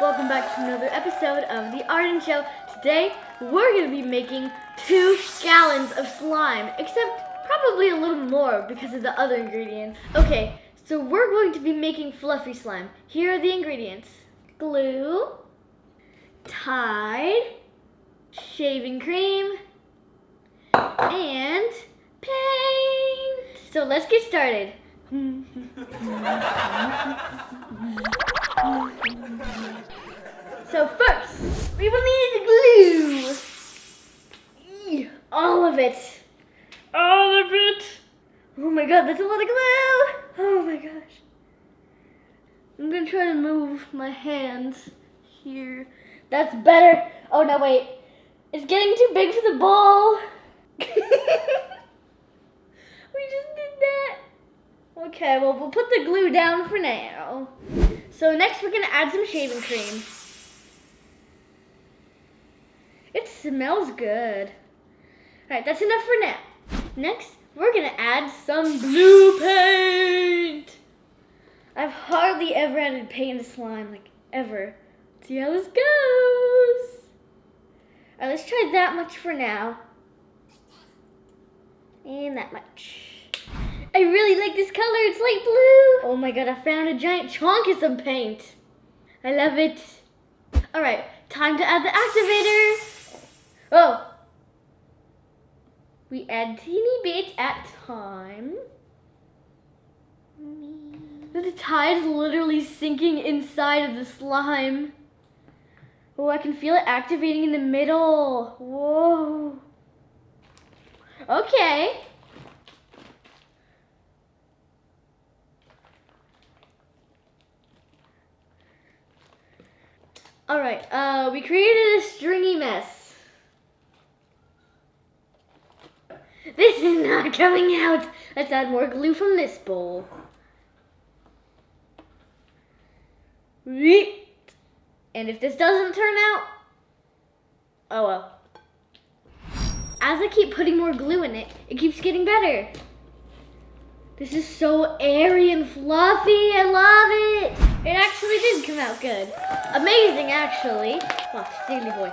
welcome back to another episode of the Arden Show. Today, we're going to be making 2 gallons of slime, except probably a little more because of the other ingredients. Okay, so we're going to be making fluffy slime. Here are the ingredients: glue, Tide, shaving cream, and paint. So let's get started. So first, we will need the glue. All of it. All of it. Oh my god, that's a lot of glue. Oh my gosh. I'm gonna try to move my hands here. That's better. Oh no, wait. It's getting too big for the bowl. We just did that. Okay, well, we'll put the glue down for now. So next we're gonna add some shaving cream. It smells good. Alright, that's enough for now. Next, we're gonna add some blue paint. I've hardly ever added paint to slime, like ever. Let's see how this goes. Alright, let's try that much for now. And that much. I really like this color, it's light blue. Oh my god, I found a giant chunk of some paint. I love it. Alright, time to add the activator. Oh. We add teeny bit at a time. The tide is literally sinking inside of the slime. Oh, I can feel it activating in the middle. Whoa. Okay. Alright, we created a stringy mess. This is not coming out. Let's add more glue from this bowl. And if this doesn't turn out, oh well. As I keep putting more glue in it, it keeps getting better. This is so airy and fluffy. I love it. It actually did come out good. Amazing, actually. Watch, Daily Boy.